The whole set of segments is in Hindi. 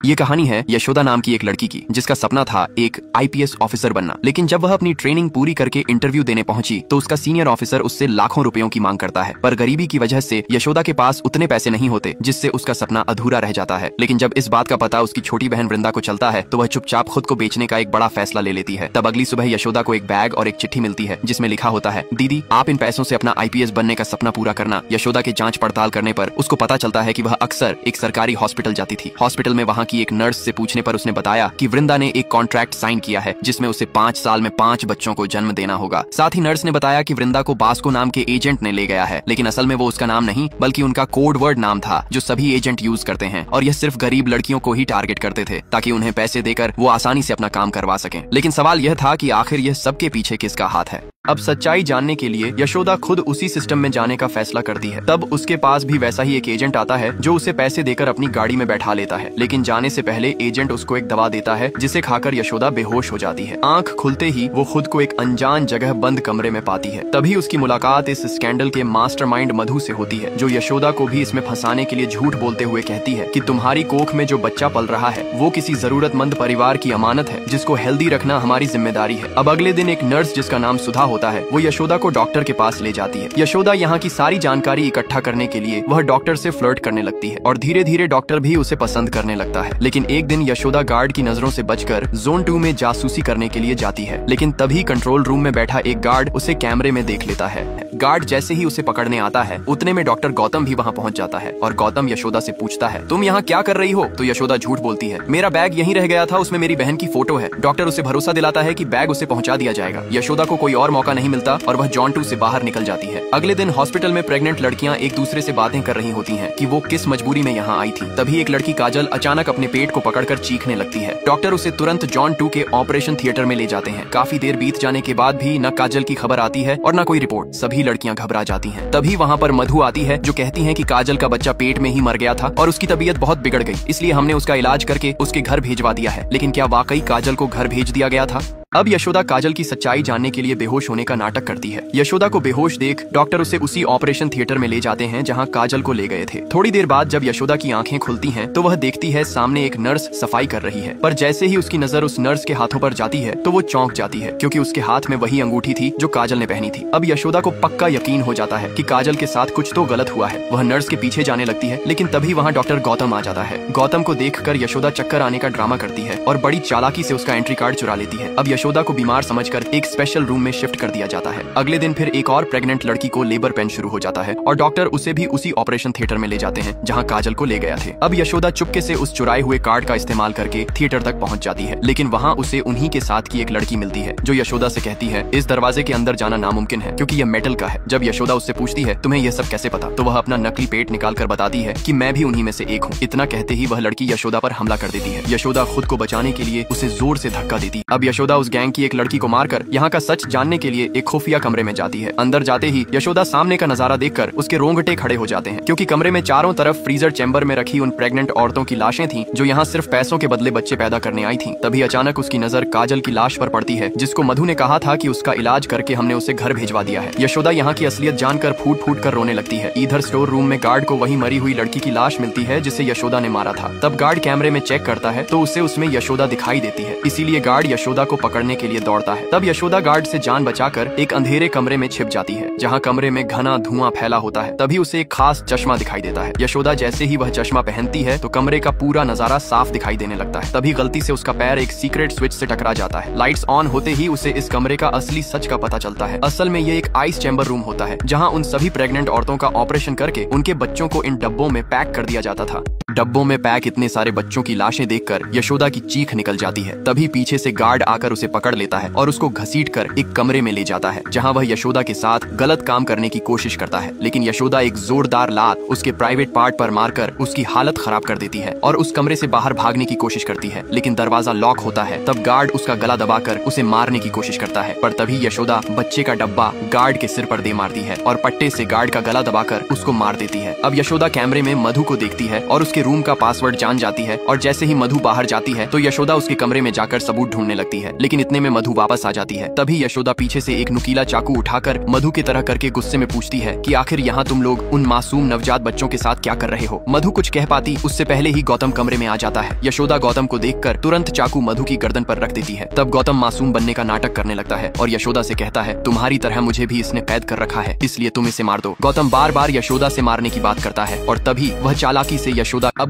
ये कहानी है यशोदा नाम की एक लड़की की, जिसका सपना था एक आईपीएस ऑफिसर बनना। लेकिन जब वह अपनी ट्रेनिंग पूरी करके इंटरव्यू देने पहुंची तो उसका सीनियर ऑफिसर उससे लाखों रुपयों की मांग करता है। पर गरीबी की वजह से यशोदा के पास उतने पैसे नहीं होते जिससे उसका सपना अधूरा रह जाता है। लेकिन जब इस बात का पता उसकी छोटी बहन वृंदा को चलता है तो वह चुपचाप खुद को बेचने का एक बड़ा फैसला ले लेती है। तब अगली सुबह यशोदा को एक बैग और एक चिट्ठी मिलती है जिसमें लिखा होता है, दीदी आप इन पैसों से अपना आईपीएस बनने का सपना पूरा करना। यशोदा के जांच पड़ताल करने पर उसको पता चलता है कि वह अक्सर एक सरकारी हॉस्पिटल जाती थी। हॉस्पिटल में वहाँ की एक नर्स से पूछने पर उसने बताया कि वृंदा ने एक कॉन्ट्रैक्ट साइन किया है जिसमें उसे 5 साल में 5 बच्चों को जन्म देना होगा। साथ ही नर्स ने बताया कि वृंदा को बास्को नाम के एजेंट ने ले गया है, लेकिन असल में वो उसका नाम नहीं बल्कि उनका कोड वर्ड नाम था जो सभी एजेंट यूज करते हैं, और यह सिर्फ गरीब लड़कियों को ही टारगेट करते थे ताकि उन्हें पैसे देकर वो आसानी से अपना काम करवा सकें। लेकिन सवाल यह था कि आखिर यह सबके पीछे किसका हाथ है। अब सच्चाई जानने के लिए यशोदा खुद उसी सिस्टम में जाने का फैसला करती है। तब उसके पास भी वैसा ही एक एजेंट आता है जो उसे पैसे देकर अपनी गाड़ी में बैठा लेता है। लेकिन जाने से पहले एजेंट उसको एक दवा देता है जिसे खाकर यशोदा बेहोश हो जाती है। आंख खुलते ही वो खुद को एक अनजान जगह बंद कमरे में पाती है। तभी उसकी मुलाकात इस स्कैंडल के मास्टरमाइंड मधु से होती है, जो यशोदा को भी इसमें फंसाने के लिए झूठ बोलते हुए कहती है कि तुम्हारी कोख में जो बच्चा पल रहा है वो किसी जरूरतमंद परिवार की अमानत है जिसको हेल्दी रखना हमारी जिम्मेदारी है। अब अगले दिन एक नर्स जिसका नाम सुधा होता है वो यशोदा को डॉक्टर के पास ले जाती है। यशोदा यहाँ की सारी जानकारी इकट्ठा करने के लिए वह डॉक्टर से फ्लर्ट करने लगती है और धीरे धीरे डॉक्टर भी उसे पसंद करने लगता है। लेकिन एक दिन यशोदा गार्ड की नजरों से बचकर जोन 2 में जासूसी करने के लिए जाती है। लेकिन तभी कंट्रोल रूम में बैठा एक गार्ड उसे कैमरे में देख लेता है। गार्ड जैसे ही उसे पकड़ने आता है उतने में डॉक्टर गौतम भी वहाँ पहुँच जाता है और गौतम यशोदा से पूछता है, तुम यहाँ क्या कर रही हो? तो यशोदा झूठ बोलती है, मेरा बैग यहीं रह गया था, उसमें मेरी बहन की फोटो है। डॉक्टर उसे भरोसा दिलाता है कि बैग उसे पहुँचा दिया जाएगा। यशोदा को कोई और मौका नहीं मिलता और वह जॉन 2 से बाहर निकल जाती है। अगले दिन हॉस्पिटल में प्रेग्नेंट लड़कियां एक दूसरे से बातें कर रही होती हैं कि वो किस मजबूरी में यहाँ आई थी। तभी एक लड़की काजल अचानक अपने पेट को पकड़कर चीखने लगती है। डॉक्टर उसे तुरंत जॉन 2 के ऑपरेशन थिएटर में ले जाते हैं। काफी देर बीत जाने के बाद भी न काजल की खबर आती है और न कोई रिपोर्ट। सभी लड़कियां घबरा जाती हैं। तभी वहाँ पर मधु आती है जो कहती है कि काजल का बच्चा पेट में ही मर गया था और उसकी तबीयत बहुत बिगड़ गई, इसलिए हमने उसका इलाज करके उसके घर भेजवा दिया है। लेकिन क्या वाकई काजल को घर भेज दिया गया था? अब यशोदा काजल की सच्चाई जानने के लिए बेहोश होने का नाटक करती है। यशोदा को बेहोश देख डॉक्टर उसे उसी ऑपरेशन थिएटर में ले जाते हैं जहां काजल को ले गए थे। थोड़ी देर बाद जब यशोदा की आंखें खुलती हैं तो वह देखती है सामने एक नर्स सफाई कर रही है। पर जैसे ही उसकी नजर उस नर्स के हाथों पर जाती है तो वो चौंक जाती है, क्योंकि उसके हाथ में वही अंगूठी थी जो काजल ने पहनी थी। अब यशोदा को पक्का यकीन हो जाता है कि काजल के साथ कुछ तो गलत हुआ है। वह नर्स के पीछे जाने लगती है, लेकिन तभी वहाँ डॉक्टर गौतम आ जाता है। गौतम को देखकर यशोदा चक्कर आने का ड्रामा करती है और बड़ी चालाकी से उसका एंट्री कार्ड चुरा लेती है। अब यशोदा को बीमार कर एक स्पेशल रूम में शिफ्ट कर दिया जाता है। अगले दिन फिर एक और प्रेग्नेंट लड़की को लेबर पेन शुरू हो जाता है और डॉक्टर उसे भी उसी ऑपरेशन थिएटर में ले जाते हैं जहां काजल को ले गया थे। अब यशोदा चुपके से उस चुराए हुए कार्ड का इस्तेमाल करके थिएटर तक पहुंच जाती है, लेकिन वहां उसे उन्हीं के साथ की एक लड़की मिलती है जो यशोदा से कहती है, इस दरवाजे के अंदर जाना नामुमकिन है क्योंकि यह मेटल का है। जब यशोदा उससे पूछती है, तुम्हें यह सब कैसे पता? तो वह अपना नकली पेट निकाल कर बताती है कि मैं भी उन्हीं में से एक हूँ। इतना कहते ही वह लड़की यशोदा पर हमला कर देती है। यशोदा खुद को बचाने के लिए उसे जोर से धक्का देती। अब यशोदा उस गैंग की एक लड़की को मारकर यहाँ का सच जानने के लिए एक खुफिया कमरे में जाती है। अंदर जाते ही यशोदा सामने का नजारा देखकर उसके रोंगटे खड़े हो जाते हैं, क्योंकि कमरे में चारों तरफ फ्रीजर चैम्बर में रखी उन प्रेग्नेंट औरतों की लाशें थीं जो यहाँ सिर्फ पैसों के बदले बच्चे पैदा करने आई थीं। तभी अचानक उसकी नजर काजल की लाश पर पड़ती है जिसको मधु ने कहा था कि उसका इलाज करके हमने उसे घर भेजवा दिया है। यशोदा यहाँ की असलियत जानकर फूट फूट कर रोने लगती है। इधर स्टोर रूम में गार्ड को वही मरी हुई लड़की की लाश मिलती है जिसे यशोदा ने मारा था। तब गार्ड कैमरे में चेक करता है तो उसे उसमें यशोदा दिखाई देती है, इसीलिए गार्ड यशोदा को पकड़ने के लिए दौड़ता है। तब यशोदा गार्ड से जान बचाकर एक अंधेरे कमरे में छिप जाती है जहां कमरे में घना धुआं फैला होता है। तभी उसे एक खास चश्मा दिखाई देता है। यशोदा जैसे ही वह चश्मा पहनती है तो कमरे का पूरा नजारा साफ दिखाई देने लगता है। तभी गलती से उसका पैर एक सीक्रेट स्विच से टकरा जाता है। लाइट्स ऑन होते ही उसे इस कमरे का असली सच का पता चलता है। असल में ये एक आइस चैम्बर रूम होता है जहाँ उन सभी प्रेग्नेंट औरतों का ऑपरेशन करके उनके बच्चों को इन डब्बों में पैक कर दिया जाता था। डब्बों में पैक इतने सारे बच्चों की लाशें देखकर यशोदा की चीख निकल जाती है। तभी पीछे से गार्ड आकर उसे पकड़ लेता है और उसको घसीटकर एक कमरे में ले जाता है जहां वह यशोदा के साथ गलत काम करने की कोशिश करता है। लेकिन यशोदा एक जोरदार लात उसके प्राइवेट पार्ट पर मारकर उसकी हालत खराब कर देती है और उस कमरे से बाहर भागने की कोशिश करती है, लेकिन दरवाजा लॉक होता है। तब गार्ड उसका गला दबाकर उसे मारने की कोशिश करता है, पर तभी यशोदा बच्चे का डब्बा गार्ड के सिर पर दे मारती है और पट्टे से गार्ड का गला दबाकर उसको मार देती है। अब यशोदा कैमरे में मधु को देखती है और उसके रूम का पासवर्ड जान जाती है, और जैसे ही मधु बाहर जाती है तो यशोदा उसके कमरे में जाकर सबूत ढूंढने लगती है। लेकिन लेकिन इतने में मधु वापस आ जाती है। तभी यशोदा पीछे से एक नुकीला चाकू उठाकर मधु की तरह करके गुस्से में पूछती है कि आखिर यहाँ तुम लोग उन मासूम नवजात बच्चों के साथ क्या कर रहे हो। मधु कुछ कह पाती उससे पहले ही गौतम कमरे में आ जाता है। यशोदा गौतम को देखकर तुरंत चाकू मधु की गर्दन पर रख देती है। तब गौतम मासूम बनने का नाटक करने लगता है और यशोदा से कहता है तुम्हारी तरह मुझे भी इसने कैद कर रखा है, इसलिए तुम इसे मार दो। गौतम बार बार यशोदा से मारने की बात करता है और तभी वह चालाकी से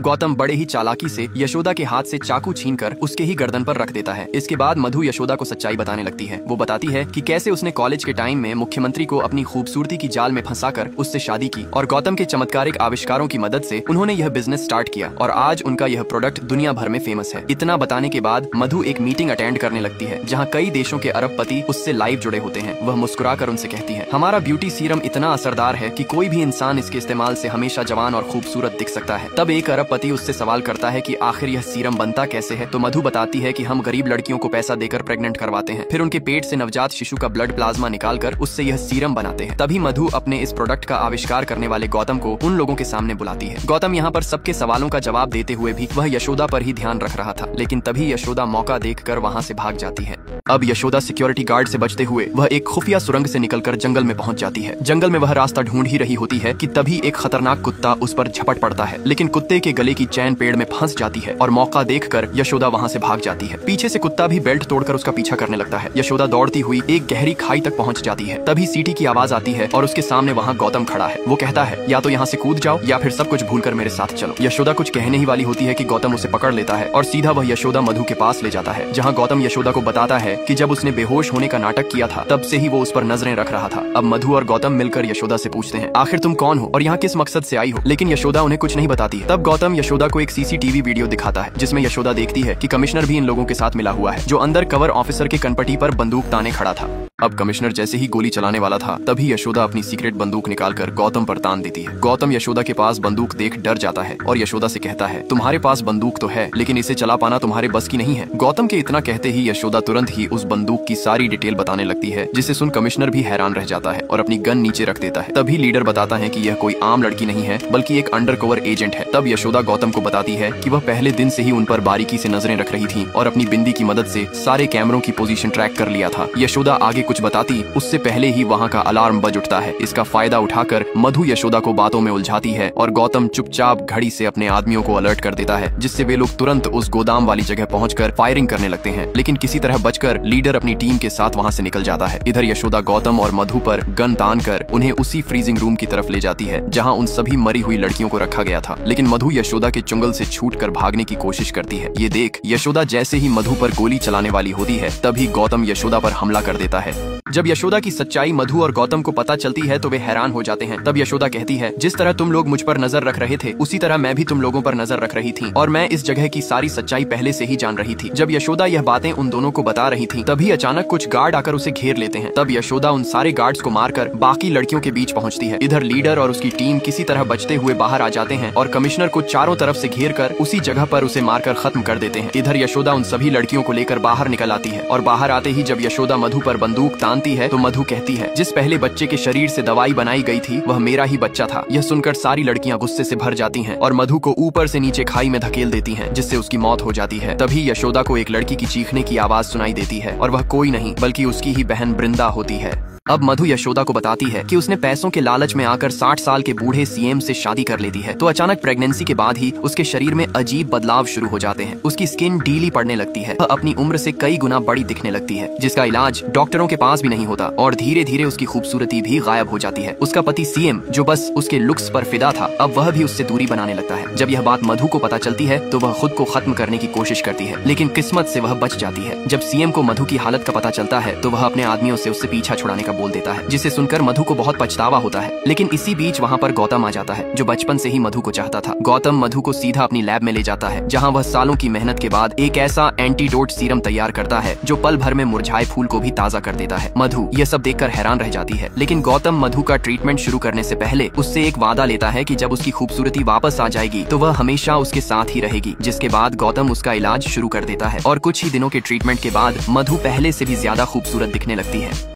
गौतम बड़े ही चालाकी से यशोदा के हाथ से चाकू छीनकर उसके ही गर्दन पर रख देता है। इसके बाद मधु यशोदा को सच्चाई बताने लगती है। वो बताती है कि कैसे उसने कॉलेज के टाइम में मुख्यमंत्री को अपनी खूबसूरती की जाल में फंसाकर उससे शादी की और गौतम के चमत्कारिक आविष्कारों की मदद से उन्होंने यह बिजनेस स्टार्ट किया और आज उनका यह प्रोडक्ट दुनिया भर में फेमस है। इतना बताने के बाद मधु एक मीटिंग अटेंड करने लगती है जहाँ कई देशों के अरबपति उससे लाइव जुड़े होते हैं। वह मुस्कुराकर उनसे कहती है हमारा ब्यूटी सीरम इतना असरदार है कि कोई भी इंसान इसके इस्तेमाल से हमेशा जवान और खूबसूरत दिख सकता है। तब एक अरबपति उससे सवाल करता है कि आखिर यह सीरम बनता कैसे है। तो मधु बताती है कि हम गरीब लड़कियों को पैसा देकर प्रेग्नेंट करवाते हैं, फिर उनके पेट से नवजात शिशु का ब्लड प्लाज्मा निकालकर उससे यह सीरम बनाते हैं। तभी मधु अपने इस प्रोडक्ट का आविष्कार करने वाले गौतम को उन लोगों के सामने बुलाती है। गौतम यहाँ पर सबके सवालों का जवाब देते हुए भी वह यशोदा पर ही ध्यान रख रहा था, लेकिन तभी यशोदा मौका देखकर वहाँ से भाग जाती है। अब यशोदा सिक्योरिटी गार्ड से बचते हुए वह एक खुफिया सुरंग से निकलकर जंगल में पहुंच जाती है। जंगल में वह रास्ता ढूंढ ही रही होती है कि तभी एक खतरनाक कुत्ता उस पर झपट पड़ता है, लेकिन कुत्ते के गले की चैन पेड़ में फंस जाती है और मौका देखकर यशोदा वहां से भाग जाती है। पीछे से कुत्ता भी बेल्ट तोड़कर उसका पीछा करने लगता है। यशोदा दौड़ती हुई एक गहरी खाई तक पहुंच जाती है। तभी सीटी की आवाज आती है और उसके सामने वहाँ गौतम खड़ा है। वो कहता है या तो यहाँ से कूद जाओ या फिर सब कुछ भूलकर मेरे साथ चलो। यशोदा कुछ कहने ही वाली होती है कि गौतम उसे पकड़ लेता है और सीधा वह यशोदा मधु के पास ले जाता है, जहाँ गौतम यशोदा को बताता है कि जब उसने बेहोश होने का नाटक किया था तब से ही वो उस पर नजरें रख रहा था। अब मधु और गौतम मिलकर यशोदा से पूछते हैं आखिर तुम कौन हो और यहाँ किस मकसद से आई हो, लेकिन यशोदा उन्हें कुछ नहीं बताती। तब गौतम यशोदा को एक सीसीटीवी वीडियो दिखाता है जिसमें यशोदा देखती है कि कमिश्नर भी इन लोगों के साथ मिला हुआ है, जो अंदर कवर ऑफिसर के कनपटी पर बंदूक ताने खड़ा था। अब कमिश्नर जैसे ही गोली चलाने वाला था तभी यशोदा अपनी सीक्रेट बंदूक निकालकर गौतम पर तान देती है। गौतम यशोदा के पास बंदूक देख डर जाता है और यशोदा से कहता है तुम्हारे पास बंदूक तो है लेकिन इसे चला पाना तुम्हारे बस की नहीं है। गौतम के इतना कहते ही यशोदा तुरंत ही उस बंदूक की सारी डिटेल बताने लगती है, जिसे सुन कमिश्नर भी हैरान रह जाता है और अपनी गन नीचे रख देता है। तभी लीडर बताता है कि यह कोई आम लड़की नहीं है बल्कि एक अंडरकवर एजेंट है। तब यशोदा गौतम को बताती है कि वह पहले दिन से ही उन पर बारीकी से नजरें रख रही थी और अपनी बिंदी की मदद से सारे कैमरों की पोजीशन ट्रैक कर लिया था। यशोदा आगे कुछ बताती उससे पहले ही वहाँ का अलार्म बज उठता है। इसका फायदा उठाकर मधु यशोदा को बातों में उलझाती है और गौतम चुपचाप घड़ी से अपने आदमियों को अलर्ट कर देता है, जिससे वे लोग तुरंत उस गोदाम वाली जगह पहुंचकर फायरिंग करने लगते हैं। लेकिन किसी तरह बचकर लीडर अपनी टीम के साथ वहाँ से निकल जाता है। इधर यशोदा गौतम और मधु पर गन तान कर उन्हें उसी फ्रीजिंग रूम की तरफ ले जाती है जहाँ उन सभी मरी हुई लड़कियों को रखा गया था, लेकिन मधु यशोदा के चुंगल से छूटकर भागने की कोशिश करती है। ये देख यशोदा जैसे ही मधु पर गोली चलाने वाली होती है तभी गौतम यशोदा पर हमला कर देता है। जब यशोदा की सच्चाई मधु और गौतम को पता चलती है तो वे हैरान हो जाते हैं। तब यशोदा कहती है जिस तरह तुम लोग मुझ पर नजर रख रहे थे उसी तरह मैं भी तुम लोगों पर नजर रख रही थी और मैं इस जगह की सारी सच्चाई पहले से ही जान रही थी। जब यशोदा यह बातें उन दोनों को बता रही थी तभी अचानक कुछ गार्ड आकर उसे घेर लेते हैं। तब यशोदा उन सारे गार्ड्स को मारकर बाकी लड़कियों के बीच पहुंचती है। इधर लीडर और उसकी टीम किसी तरह बचते हुए बाहर आ जाते हैं और कमिश्नर को चारों तरफ से घेर कर उसी जगह पर उसे मारकर खत्म कर देते हैं। इधर यशोदा उन सभी लड़कियों को लेकर बाहर निकल आती है और बाहर आते ही जब यशोदा मधु पर बंदूक तानती है तो मधु कहती है जिस पहले बच्चे के शरीर से दवाई बनाई गई थी वह मेरा ही बच्चा था। यह सुनकर सारी लड़कियां गुस्से से भर जाती हैं और मधु को ऊपर से नीचे खाई में धकेल देती हैं, जिससे उसकी मौत हो जाती है। तभी यशोदा को एक लड़की की चीखने की आवाज सुनाई देती है और वह कोई नहीं बल्कि उसकी ही बहन वृंदा होती है। अब मधु यशोदा को बताती है कि उसने पैसों के लालच में आकर 60 साल के बूढ़े सीएम से शादी कर लेती है। तो अचानक प्रेगनेंसी के बाद ही उसके शरीर में अजीब बदलाव शुरू हो जाते हैं। उसकी स्किन ढीली पड़ने लगती है, वह अपनी उम्र से कई गुना बड़ी दिखने लगती है, जिसका इलाज डॉक्टरों के पास भी नहीं होता और धीरे धीरे उसकी खूबसूरती भी गायब हो जाती है। उसका पति सीएम जो बस उसके लुक्स पर फिदा था अब वह भी उससे दूरी बनाने लगता है। जब यह बात मधु को पता चलती है तो वह खुद को खत्म करने की कोशिश करती है, लेकिन किस्मत से वह बच जाती है। जब सीएम को मधु की हालत का पता चलता है तो वह अपने आदमियों से उससे पीछा छुड़ाने का बोल देता है, जिसे सुनकर मधु को बहुत पछतावा होता है। लेकिन इसी बीच वहाँ पर गौतम आ जाता है जो बचपन से ही मधु को चाहता था। गौतम मधु को सीधा अपनी लैब में ले जाता है जहाँ वह सालों की मेहनत के बाद एक ऐसा एंटीडोट सीरम तैयार करता है जो पल भर में मुरझाए फूल को भी ताजा कर देता है। मधु यह सब देखकर हैरान रह जाती है, लेकिन गौतम मधु का ट्रीटमेंट शुरू करने से पहले उससे एक वादा लेता है कि जब उसकी खूबसूरती वापस आ जाएगी तो वह हमेशा उसके साथ ही रहेगी। जिसके बाद गौतम उसका इलाज शुरू कर देता है और कुछ ही दिनों के ट्रीटमेंट के बाद मधु पहले से भी ज्यादा खूबसूरत दिखने लगती है।